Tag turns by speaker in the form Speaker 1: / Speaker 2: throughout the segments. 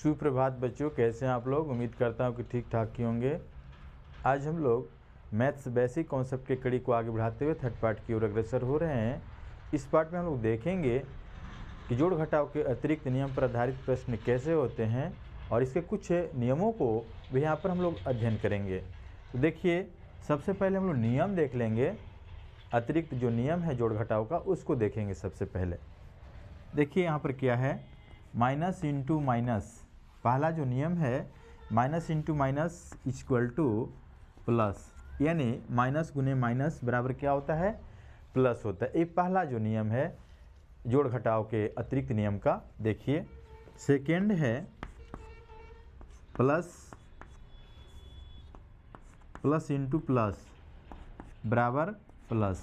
Speaker 1: सुप्रभात बच्चों, कैसे हैं आप लोग। उम्मीद करता हूं कि ठीक ठाक ही होंगे। आज हम लोग मैथ्स बेसिक कॉन्सेप्ट के कड़ी को आगे बढ़ाते हुए थर्ड पार्ट की ओर अग्रसर हो रहे हैं। इस पार्ट में हम लोग देखेंगे कि जोड़ घटाव के अतिरिक्त नियम पर आधारित प्रश्न कैसे होते हैं और इसके कुछ नियमों को भी यहाँ पर हम लोग अध्ययन करेंगे। तो देखिए, सबसे पहले हम लोग नियम देख लेंगे। अतिरिक्त जो नियम है जोड़ घटाव का उसको देखेंगे। सबसे पहले देखिए यहाँ पर क्या है, माइनस इंटू माइनस। पहला जो नियम है minus into minus equal two plus, यानी माइनस गुने माइनस बराबर क्या होता है, प्लस होता है। ये पहला जो नियम है जोड़ घटाव के अतिरिक्त नियम का। देखिए सेकेंड है प्लस इंटू प्लस बराबर प्लस।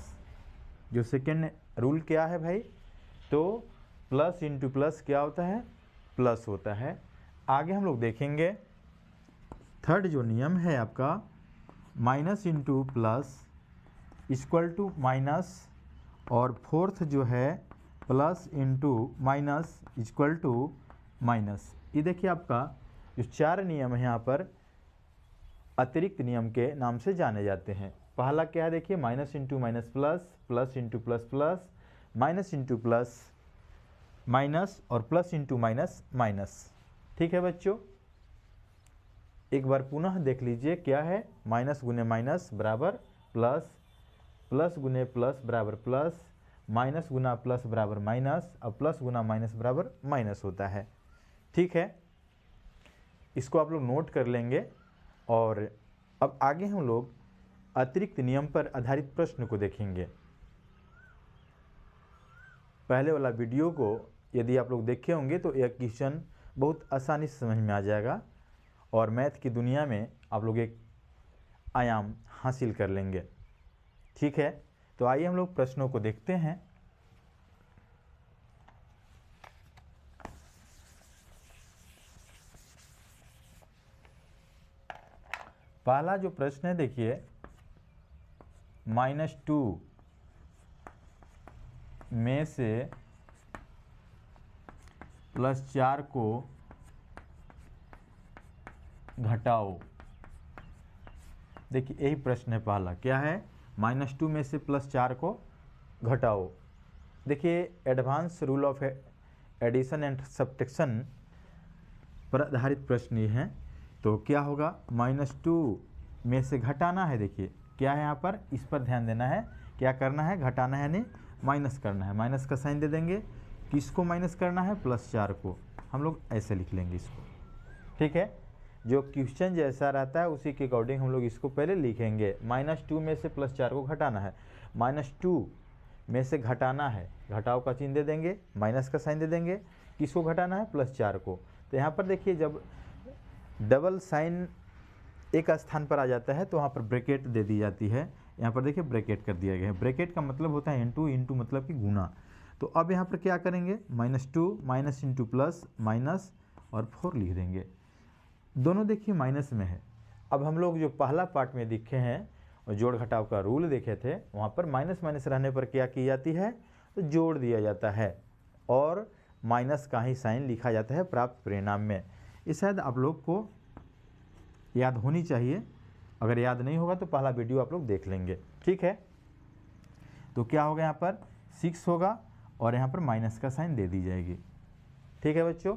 Speaker 1: जो सेकेंड रूल क्या है भाई, तो प्लस इंटू प्लस क्या होता है, प्लस होता है। आगे हम लोग देखेंगे थर्ड जो नियम है आपका, minus into plus equal to minus, और फोर्थ जो है plus into minus equal to minus. ये देखिए आपका जो चार नियम है यहाँ पर अतिरिक्त नियम के नाम से जाने जाते हैं। पहला क्या है, देखिए minus into minus plus, plus into plus plus, minus into plus minus, और प्लस इंटू माइनस माइनस। ठीक है बच्चों, एक बार पुनः देख लीजिए क्या है, माइनस गुने माइनस बराबर प्लस, प्लस गुने प्लस बराबर प्लस, माइनस गुना प्लस बराबर माइनस, और प्लस गुना माइनस बराबर माइनस होता है। ठीक है, इसको आप लोग नोट कर लेंगे। और अब आगे हम लोग अतिरिक्त नियम पर आधारित प्रश्न को देखेंगे। पहले वाला वीडियो को यदि आप लोग देखे होंगे तो यह क्वेश्चन बहुत आसानी से समझ में आ जाएगा और मैथ की दुनिया में आप लोग एक आयाम हासिल कर लेंगे। ठीक है, तो आइए हम लोग प्रश्नों को देखते हैं। पहला जो प्रश्न है देखिए, -2 में से +4 को घटाओ। देखिए यही प्रश्न है पहला, क्या है, -2 में से +4 को घटाओ। देखिए advance rule of addition and subtraction पर आधारित प्रश्न ये है। तो क्या होगा, -2 में से घटाना है। देखिए क्या है यहाँ पर, इस पर ध्यान देना है। क्या करना है, घटाना है यानी माइनस करना है। माइनस का साइन दे देंगे। किसको माइनस करना है, +4 को। हम लोग ऐसे लिख लेंगे इसको। ठीक है, जो क्वेश्चन जैसा रहता है उसी के अकॉर्डिंग हम लोग इसको पहले लिखेंगे। -2 में से +4 को घटाना है। -2 में से घटाना है, घटाव का चिन्ह दे देंगे, माइनस का साइन दे देंगे। किसको घटाना है, +4 को। तो यहाँ पर देखिए जब डबल साइन एक स्थान पर आ जाता है तो वहाँ पर ब्रैकेट दे दी जाती है। यहाँ पर देखिए ब्रैकेट कर दिया गया है। ब्रैकेट का मतलब होता है इंटू, इंटू मतलब कि गुना। तो अब यहाँ पर क्या करेंगे, -2 माइनस इंटू प्लस माइनस और 4 लिख देंगे। दोनों देखिए माइनस में है। अब हम लोग जो पहला पार्ट में दिखे हैं और जोड़ घटाव का रूल देखे थे, वहाँ पर माइनस माइनस रहने पर क्या की जाती है, तो जोड़ दिया जाता है और माइनस का ही साइन लिखा जाता है प्राप्त परिणाम में। ये शायद आप लोग को याद होनी चाहिए। अगर याद नहीं होगा तो पहला वीडियो आप लोग देख लेंगे। ठीक है, तो क्या होगा, यहाँ पर 6 होगा और यहाँ पर माइनस का साइन दे दी जाएगी। ठीक है बच्चों,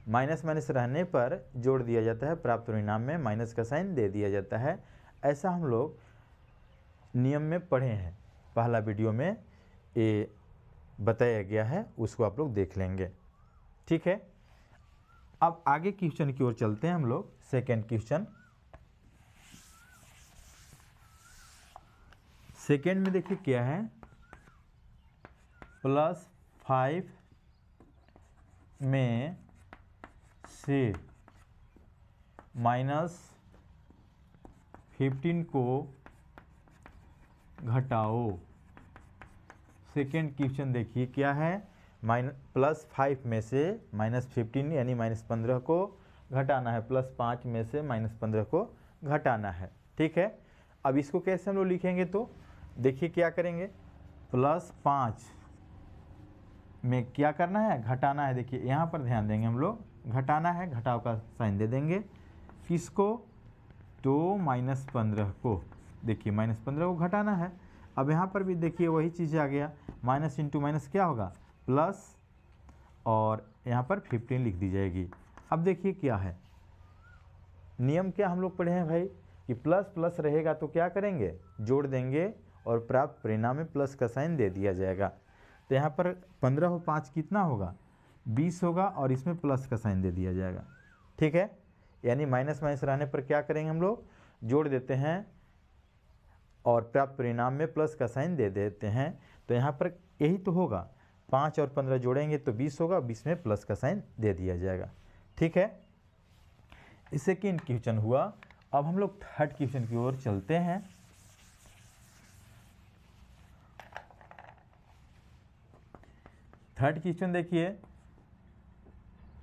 Speaker 1: माइनस माइनस रहने पर जोड़ दिया जाता है, प्राप्त परिणाम में माइनस का साइन दे दिया जाता है। ऐसा हम लोग नियम में पढ़े हैं, पहला वीडियो में ये बताया गया है, उसको आप लोग देख लेंगे। ठीक है, अब आगे क्वेश्चन की ओर चलते हैं हम लोग। सेकेंड क्वेश्चन, सेकेंड में देखिए क्या है, +5 में से -15 को घटाओ। सेकेंड क्वेश्चन देखिए क्या है, +5 में से -15 यानी -15 को घटाना है, +5 में से -15 को घटाना है। ठीक है, अब इसको कैसे हम लोग लिखेंगे, तो देखिए क्या करेंगे, +5 में क्या करना है, घटाना है। देखिए यहाँ पर ध्यान देंगे हम लोग, घटाना है, घटाव का साइन दे देंगे। किसको? तो -15 को। देखिए -15 को घटाना है। अब यहाँ पर भी देखिए वही चीज़ आ गया, माइनस इंटू माइनस क्या होगा? प्लस, और यहाँ पर 15 लिख दी जाएगी। अब देखिए क्या है नियम, क्या हम लोग पढ़े हैं भाई कि प्लस प्लस रहेगा तो क्या करेंगे? जोड़ देंगे और प्राप्त परिणाम में प्लस का साइन दे दिया जाएगा। तो यहाँ पर 15 और 5 कितना होगा? 20 होगा और इसमें प्लस का साइन दे दिया जाएगा। ठीक है, यानी माइनस माइनस रहने पर क्या करेंगे हम लोग? जोड़ देते हैं और प्राप्त परिणाम में प्लस का साइन दे देते हैं। तो यहाँ पर यही तो होगा, 5 और 15 जोड़ेंगे तो 20 होगा, 20 में प्लस का साइन दे दिया जाएगा। ठीक है, सेकेंड क्वेश्चन हुआ। अब हम लोग थर्ड क्वेश्चन की ओर चलते हैं। थर्ड क्वेश्चन देखिए,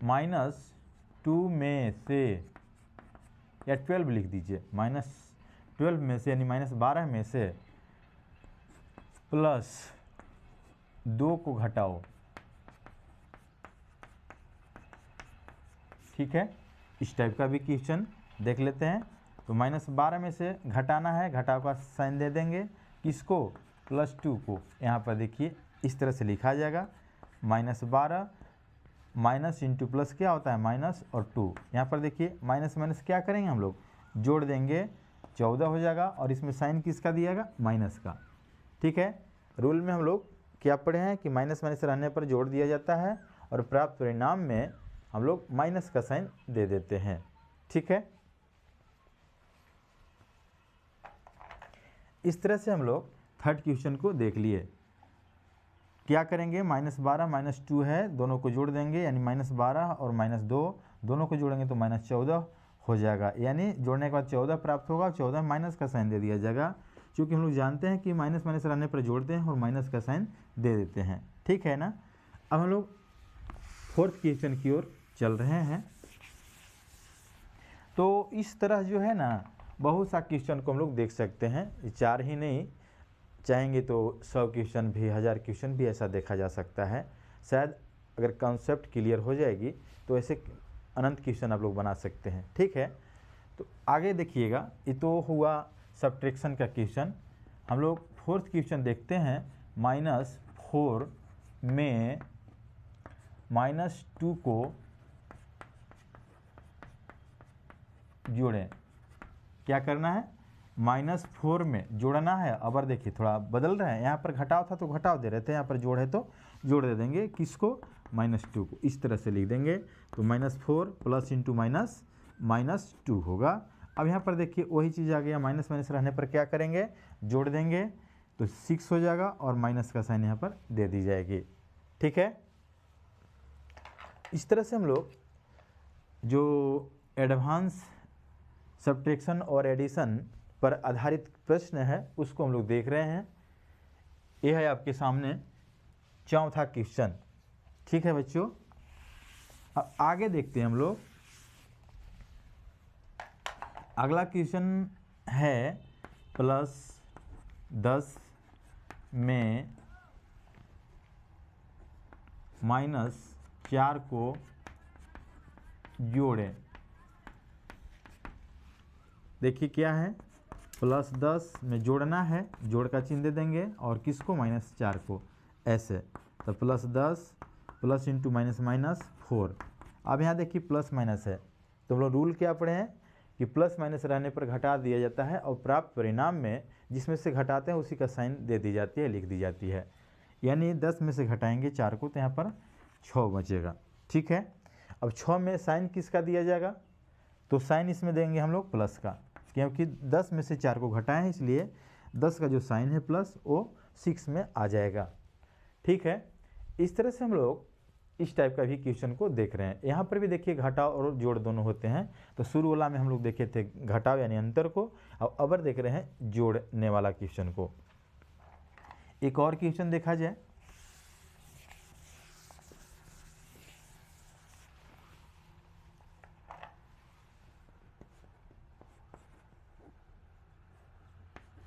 Speaker 1: -2 में से, या 12 लिख दीजिए, -12 में से यानी -12 में से +2 को घटाओ। ठीक है, इस टाइप का भी क्वेश्चन देख लेते हैं। तो -12 में से घटाना है, घटाव का साइन दे देंगे। किसको? +2 को। यहाँ पर देखिए इस तरह से लिखा जाएगा, -12 माइनस इंटू प्लस क्या होता है? माइनस और 2। यहाँ पर देखिए माइनस माइनस क्या करेंगे हम लोग? जोड़ देंगे, 14 हो जाएगा और इसमें साइन किसका दिएगा? माइनस का। ठीक है, रूल में हम लोग क्या पढ़े हैं कि माइनस माइनस रहने पर जोड़ दिया जाता है और प्राप्त परिणाम में हम लोग माइनस का साइन दे देते हैं। ठीक है, इस तरह से हम लोग थर्ड क्वेश्चन को देख लिए। क्या करेंगे? -12 -2 है, दोनों को जोड़ देंगे, यानी -12 और -2 दोनों को जोड़ेंगे तो -14 हो जाएगा। यानी जोड़ने के बाद 14 प्राप्त होगा, 14 माइनस का साइन दे दिया जाएगा। क्योंकि हम लोग जानते हैं कि माइनस माइनस रहने पर जोड़ते हैं और माइनस का साइन दे देते हैं। ठीक है ना। अब हम लोग फोर्थ क्वेश्चन की ओर चल रहे हैं। तो इस तरह जो है ना, बहुत सा क्वेश्चन को हम लोग देख सकते हैं। 4 ही नहीं, चाहेंगे तो 100 क्वेश्चन भी, 1000 क्वेश्चन भी ऐसा देखा जा सकता है। शायद अगर कॉन्सेप्ट क्लियर हो जाएगी तो ऐसे अनंत क्वेश्चन आप लोग बना सकते हैं। ठीक है, तो आगे देखिएगा, ये तो हुआ सब्ट्रैक्शन का क्वेश्चन। हम लोग फोर्थ क्वेश्चन देखते हैं। -4 में -2 को जोड़ें। क्या करना है? -4 में जोड़ना है। अब देखिए थोड़ा बदल रहे हैं, यहाँ पर घटाव था तो घटाव दे रहे थे, यहाँ पर जोड़ है तो जोड़ दे देंगे। किसको? -2 को। इस तरह से लिख देंगे तो -4 प्लस इंटू माइनस -2 होगा। अब यहाँ पर देखिए वही चीज़ आ गया, माइनस माइनस रहने पर क्या करेंगे? जोड़ देंगे तो 6 हो जाएगा और माइनस का साइन यहाँ पर दे दी जाएगी। ठीक है, इस तरह से हम लोग जो एडवांस सब्ट्रैक्शन और एडिशन पर आधारित प्रश्न है उसको हम लोग देख रहे हैं। यह है आपके सामने चौथा क्वेश्चन। ठीक है बच्चों, अब आगे देखते हैं हम लोग। अगला क्वेश्चन है +10 में -4 को जोड़ें। देखिए क्या है, +10 में जोड़ना है, जोड़ का चिन्ह दे देंगे और किसको? -4 को। ऐसे तो +10 प्लस इंटू माइनस -4। अब यहाँ देखिए प्लस माइनस है, तो हम लोग रूल क्या पढ़े हैं कि प्लस माइनस रहने पर घटा दिया जाता है और प्राप्त परिणाम में जिसमें से घटाते हैं उसी का साइन दे दी जाती है, लिख दी जाती है। यानी 10 में से घटाएंगे 4 को तो यहाँ पर 6 बचेगा। ठीक है, अब 6 में साइन किसका दिया जाएगा? तो साइन इसमें देंगे हम लोग प्लस का, क्योंकि 10 में से 4 को घटाएं, इसलिए 10 का जो साइन है प्लस वो 6 में आ जाएगा। ठीक है, इस तरह से हम लोग इस टाइप का भी क्वेश्चन को देख रहे हैं। यहाँ पर भी देखिए घटाव और जोड़ दोनों होते हैं। तो शुरू वाला में हम लोग देखे थे घटाव यानी अंतर को, और अब देख रहे हैं जोड़ने वाला क्वेश्चन को। एक और क्वेश्चन देखा जाए।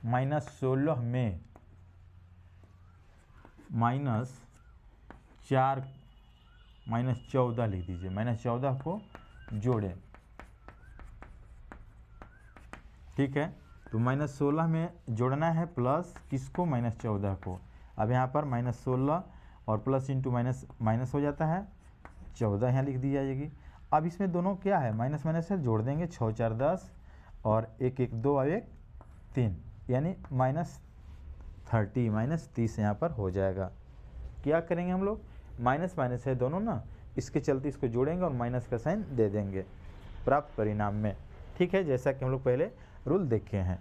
Speaker 1: -16 में -4 -14 लिख दीजिए, -14 को जोड़ें। ठीक है, तो -16 में जोड़ना है प्लस किसको, -14 को। अब यहाँ पर -16 और प्लस इंटू माइनस माइनस हो जाता है, 14 यहाँ लिख दी जाएगी। अब इसमें दोनों क्या है, माइनस माइनस है, जोड़ देंगे, 6 4 10 और 1 1 2 और 1 3, यानी -30 -30 यहाँ पर हो जाएगा। क्या करेंगे हम लोग, माइनस माइनस है दोनों ना, इसके चलते इसको जोड़ेंगे और माइनस का साइन दे देंगे प्राप्त परिणाम में। ठीक है, जैसा कि हम लोग पहले रूल देखे हैं।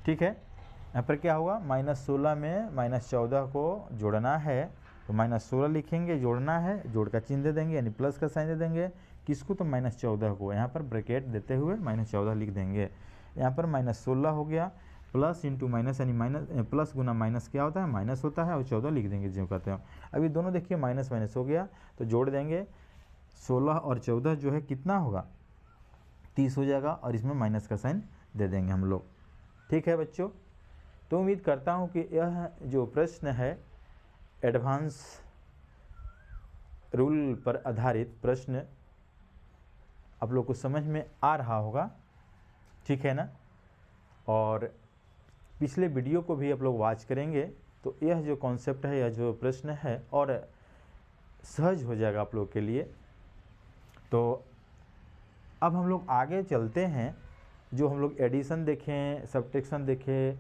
Speaker 1: ठीक है, यहाँ पर क्या होगा, -16 में -14 को जोड़ना है तो -16 लिखेंगे, जोड़ना है, जोड़ का चिन्ह दे देंगे यानी प्लस का साइन दे देंगे, किसको, तो -14 को। यहाँ पर ब्रैकेट देते हुए -14 लिख देंगे। यहाँ पर -16 हो गया, प्लस इंटू माइनस यानी माइनस, प्लस गुना माइनस क्या होता है, माइनस होता है, और 14 लिख देंगे जो कहते हैं। अभी दोनों देखिए माइनस माइनस हो गया तो जोड़ देंगे, 16 और 14 जो है कितना होगा, 30 हो जाएगा, और इसमें माइनस का साइन दे देंगे हम लोग। ठीक है बच्चों, तो उम्मीद करता हूँ कि यह जो प्रश्न है एडवांस रूल पर आधारित प्रश्न आप लोग को समझ में आ रहा होगा। ठीक है ना, और पिछले वीडियो को भी आप लोग वॉच करेंगे तो यह जो कॉन्सेप्ट है, यह जो प्रश्न है और सहज हो जाएगा आप लोग के लिए। तो अब हम लोग आगे चलते हैं, जो हम लोग एडिशन देखें, सब्ट्रैक्शन देखें,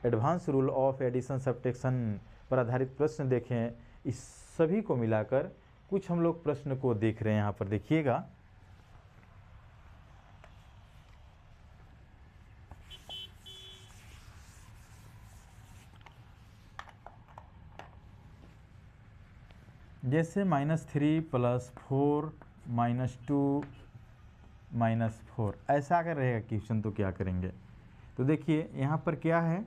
Speaker 1: advance rule of addition subtraction पर आधारित प्रश्न देखें, इस सभी को मिलाकर कुछ हम लोग प्रश्न को देख रहे हैं। यहाँ पर देखिएगा, जैसे -3 + 4 -2 -4 ऐसा अगर रहेगा क्वेश्चन तो क्या करेंगे। तो देखिए यहाँ पर क्या है,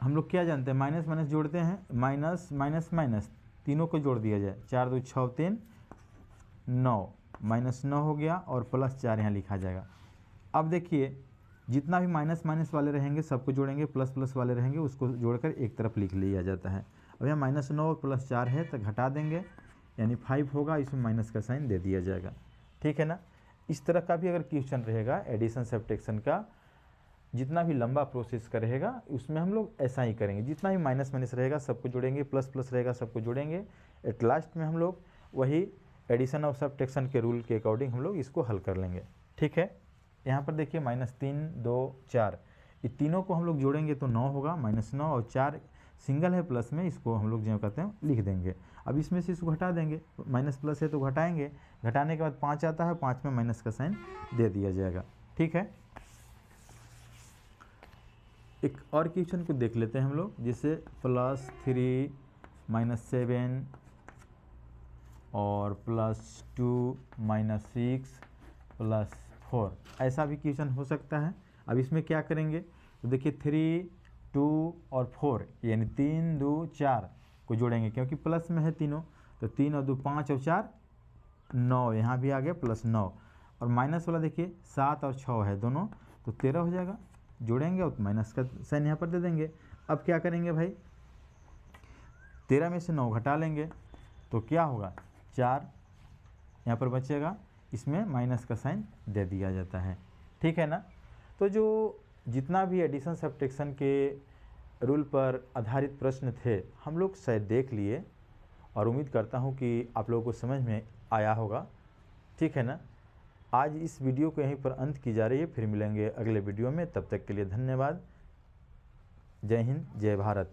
Speaker 1: हम लोग क्या जानते हैं, माइनस माइनस जोड़ते हैं, माइनस माइनस माइनस तीनों को जोड़ दिया जाए, 4 2 6 3 9, -9 हो गया और +4 यहाँ लिखा जाएगा। अब देखिए जितना भी माइनस माइनस वाले रहेंगे सबको जोड़ेंगे, प्लस प्लस वाले रहेंगे उसको जोड़कर एक तरफ लिख लिया जाता है। अब यहाँ -9 और +4 है तो घटा देंगे यानी 5 होगा, इसमें माइनस का साइन दे दिया जाएगा। ठीक है ना, इस तरह का भी अगर क्वेश्चन रहेगा एडिशन सब्ट्रैक्शन का, जितना भी लंबा प्रोसेस का रहेगा उसमें हम लोग ऐसा ही करेंगे, जितना भी माइनस माइनस रहेगा सबको जोड़ेंगे, प्लस प्लस रहेगा सबको जोड़ेंगे, एट लास्ट में हम लोग वही एडिशन और सब्ट्रैक्शन के रूल के अकॉर्डिंग हम लोग इसको हल कर लेंगे। ठीक है, यहाँ पर देखिए -3 2 4 ये तीनों को हम लोग जोड़ेंगे तो 9 होगा, -9 और 4 सिंगल है प्लस में, इसको हम लोग जो कहते हैं लिख देंगे। अब इसमें से इसको घटा देंगे, माइनस प्लस है तो घटाएंगे, घटाने के बाद 5 आता है, 5 में माइनस का साइन दे दिया जाएगा। ठीक है, एक और क्वेश्चन को देख लेते हैं हम लोग, जैसे +3 -7 और +2 -6 +4 ऐसा भी क्वेश्चन हो सकता है। अब इसमें क्या करेंगे, तो देखिए 3 2 और 4 यानी 3 2 4 को जोड़ेंगे, क्योंकि प्लस में है तीनों, तो 3 और 2 5 और 4 9, यहाँ भी आ गया +9, और माइनस वाला देखिए 7 और 6 है दोनों, तो 13 हो जाएगा, जोड़ेंगे और माइनस का साइन यहाँ पर दे देंगे। अब क्या करेंगे भाई, 13 में से 9 घटा लेंगे तो क्या होगा, 4 यहाँ पर बचेगा, इसमें माइनस का साइन दे दिया जाता है। ठीक है ना, तो जो जितना भी एडिशन सब्ट्रैक्शन के रूल पर आधारित प्रश्न थे हम लोग शायद देख लिए, और उम्मीद करता हूँ कि आप लोगों को समझ में आया होगा। ठीक है ना, आज इस वीडियो को यहीं पर अंत की जा रही है, फिर मिलेंगे अगले वीडियो में, तब तक के लिए धन्यवाद। जय हिंद, जय भारत।